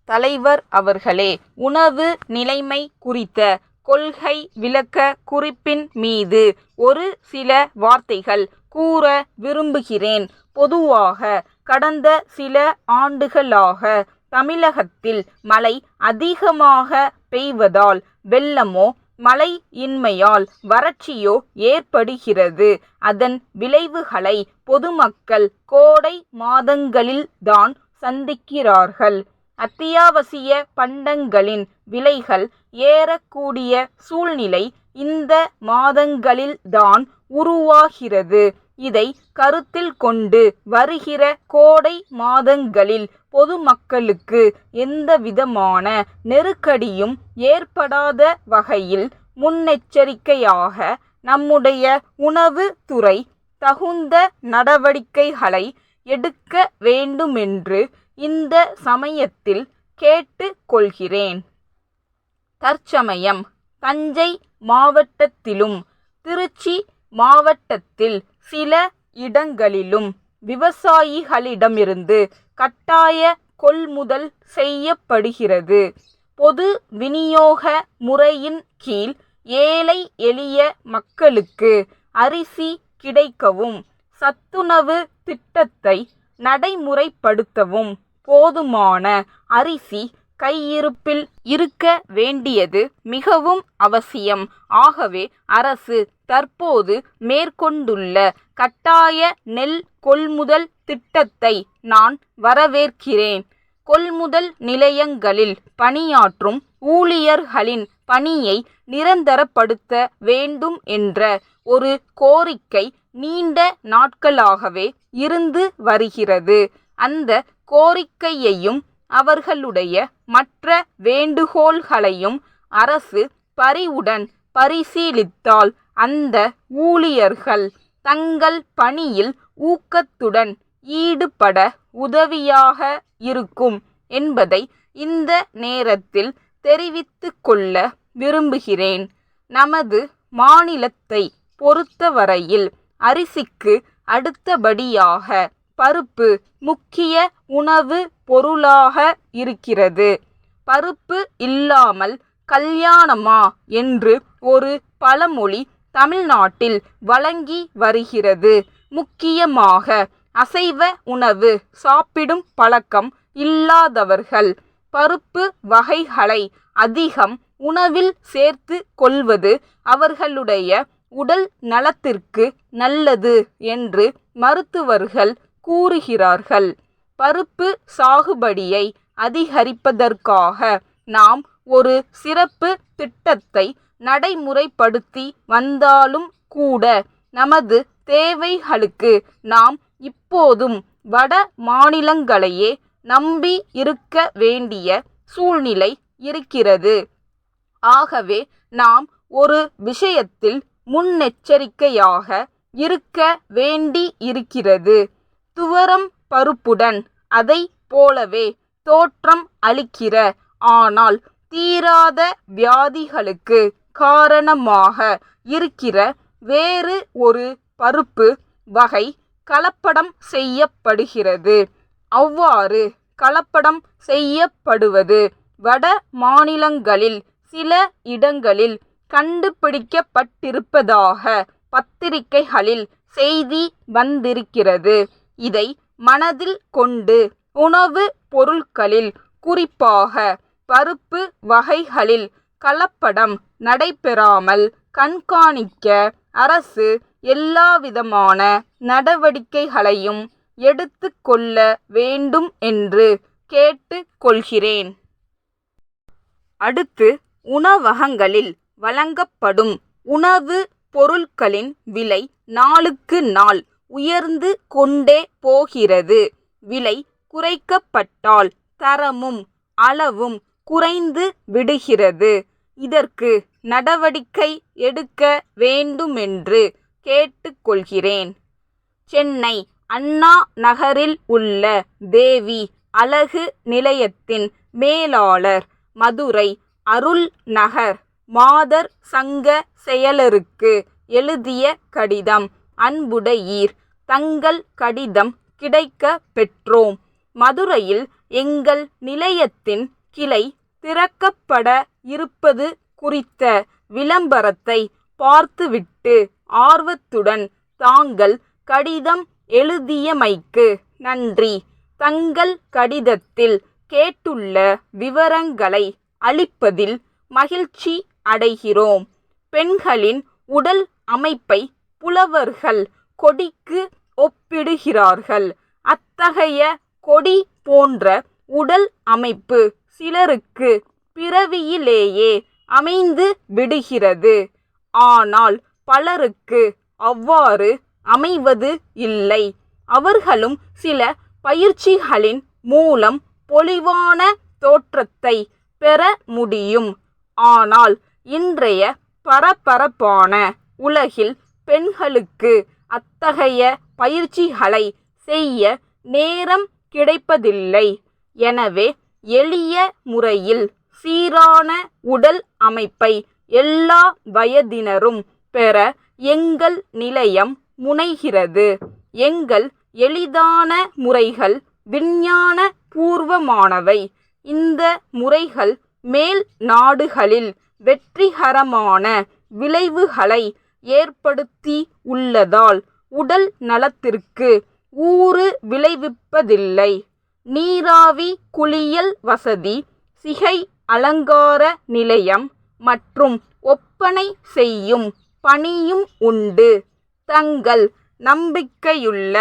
தலைவர் அவர்களே, உணவு நிலைமை குறித்த கொள்கை விளக்க குறிப்பின் மீது ஒரு சில வார்த்தைகள் கூற விரும்புகிறேன். பொதுவாக கடந்த சில ஆண்டுகளாக தமிழகத்தில் மழை அதிகமாக பெய்வதால் வெள்ளமோ மழை இன்மையால் வறட்சியோ ஏற்படுகிறது. அதன் விளைவுகளை பொதுமக்கள் கோடை மாதங்களில் தான் சந்திக்கிறார்கள். அத்தியாவசிய பண்டங்களின் விலைகள் ஏறக்கூடிய சூழ்நிலை இந்த மாதங்களில் தான் உருவாகிறது. இதை கருத்தில் கொண்டு வருகிற கோடை மாதங்களில் பொதுமக்களுக்கு எந்தவிதமான நெருக்கடியும் ஏற்படாத வகையில் முன்னெச்சரிக்கையாக நம்முடைய உணவு துறை தகுந்த நடவடிக்கைகளை எடுக்க வேண்டுமென்று இந்த சமயத்தில் கேட்டுக்கொள்கிறேன். தற்சமயம் தஞ்சை மாவட்டத்திலும் திருச்சி மாவட்டத்தில் சில இடங்களிலும் விவசாயிகளிடமிருந்து கட்டாய கொள்முதல் செய்யப்படுகிறது. பொது விநியோக முறையின் கீழ் ஏழை எளிய மக்களுக்கு அரிசி கிடைக்கவும் சத்துணவு திட்டத்தை நடைமுறைப்படுத்தவும் போதுமான அரிசி கையிருப்பில் இருக்க வேண்டியது மிகவும் அவசியம். ஆகவே அரசு தற்போது மேற்கொண்டுள்ள கட்டாய நெல் கொள்முதல் திட்டத்தை நான் வரவேற்கிறேன். கொள்முதல் நிலையங்களில் பணியாற்றும் ஊழியர்களின் பணியை நிரந்தரப்படுத்த வேண்டும் என்ற ஒரு கோரிக்கை நீண்ட நாட்களாகவே இருந்து வருகிறது. அந்த கோரிக்கையையும் அவர்களுடைய மற்ற வேண்டுகோள்களையும் அரசு பரிவுடன் பரிசீலித்தால் அந்த ஊழியர்கள் தங்கள் பணியில் ஊக்கத்துடன் ஈடுபட உதவியாக இருக்கும் என்பதை இந்த நேரத்தில் தெரிவித்துக் கொள்ள விரும்புகிறேன். நமது மாநிலத்தை பொறுத்தவரையில் அரிசிக்கு அடுத்தபடியாக பருப்பு முக்கிய உணவு பொருளாக இருக்கிறது. பருப்பு இல்லாமல் கல்யாணமா என்று ஒரு பழமொழி தமிழ்நாட்டில் வழங்கி வருகிறது. முக்கியமாக அசைவ உணவு சாப்பிடும் பழக்கம் இல்லாதவர்கள் பருப்பு வகைகளை அதிகம் உணவில் சேர்த்து கொள்வது அவர்களுடைய உடல் நலத்திற்கு நல்லது என்று மருத்துவர்கள் கூறுகிறார்கள். பருப்பு சாகுபடியை அதிகரிப்பதற்காக நாம் ஒரு சிறப்பு திட்டத்தை நடைமுறைப்படுத்தி வந்தாலும் கூட நமது தேவைகளுக்கு நாம் இப்போதும் வட மாநிலங்களையே நம்பி இருக்க வேண்டிய சூழ்நிலை இருக்கிறது. ஆகவே நாம் ஒரு விஷயத்தில் முன்னெச்சரிக்கையாக இருக்க வேண்டி இருக்கிறது. துவரம் பருப்புடன் அதை போலவே தோற்றம் அளிக்கிற ஆனால் தீராத வியாதிகளுக்கு காரணமாக இருக்கிற வேறு ஒரு பருப்பு வகை கலப்படம் செய்யப்படுகிறது. அவ்வாறு கலப்படம் செய்யப்படுவது வட மாநிலங்களில் சில இடங்களில் கண்டுபிடிக்கப்பட்டிருப்பதாக பத்திரிகைகளில் செய்தி வந்திருக்கிறது. இதை மனதில் கொண்டு உணவு பொருட்களில் குறிப்பாக பருப்பு வகைகளில் கலப்படம் நடைபெறாமல் கண்காணிக்க அரசு எல்லாவிதமான நடவடிக்கைகளையும் எடுத்துக்கொள்ள வேண்டும் என்று கேட்டுக்கொள்கிறேன். அடுத்து, உணவகங்களில் வழங்கப்படும் உணவு பொருட்களின் விலை நாளுக்கு நாள் உயர்ந்து கொண்டே போகிறது. விலை குறைக்கப்பட்டால் தரமும் அளவும் குறைந்து விடுகிறது. இதற்கு நடவடிக்கை எடுக்க வேண்டுமென்று கேட்டுக்கொள்கிறேன். சென்னை அண்ணா நகரில் உள்ள தேவி அழகு நிலையத்தின் மேலாளர் மதுரை அருள் நகர் மாதர் சங்க செயலருக்கு எழுதிய கடிதம். அன்புடையீர், தங்கள் கடிதம் கிடைக்க பெற்றோம். மதுரையில் எங்கள் நிலையத்தின் கிளை திறக்கப்பட இருப்பது குறித்த விளம்பரத்தை பார்த்துவிட்டு ஆர்வத்துடன் தாங்கள் கடிதம் எழுதியமைக்கு நன்றி. தங்கள் கடிதத்தில் கேட்டுள்ள விவரங்களை அளிப்பதில் மகிழ்ச்சி அடைகிறோம். பெண்களின் உடல் அமைப்பை புலவர்கள் கொடிக்கு ஒப்பிடுகிறார்கள். அத்தகைய கொடி போன்ற உடல் அமைப்பு சிலருக்கு பிறவியிலேயே அமைந்து விடுகிறது. ஆனால் பலருக்கு அவ்வாறு அமைவது இல்லை. அவர்களும் சில பயிற்சிகளின் மூலம் பொலிவான தோற்றத்தை பெற முடியும். ஆனால் இன்றைய பரபரப்பான உலகில் பெண்களுக்கு அத்தகைய பயிற்சிகளை செய்ய நேரம் கிடைப்பதில்லை. எனவே எளிய முறையில் சீரான உடல் அமைப்பை எல்லா வயதினரும் பெற எங்கள் நிலையம் முனைகிறது. எங்கள் எளிதான முறைகள் விஞ்ஞான பூர்வமானவை. இந்த முறைகள் மேல் நாடுகளில் வெற்றிகரமான விளைவுகளை ஏற்படுத்தி உள்ளதால் உடல் நலத்திற்கு ஊறு விளைவிப்பதில்லை. நீராவி குளியல் வசதி, சிகை அலங்கார நிலையம் மற்றும் ஒப்பனை செய்யும் பணியும் உண்டு. தங்கள் நம்பிக்கையுள்ள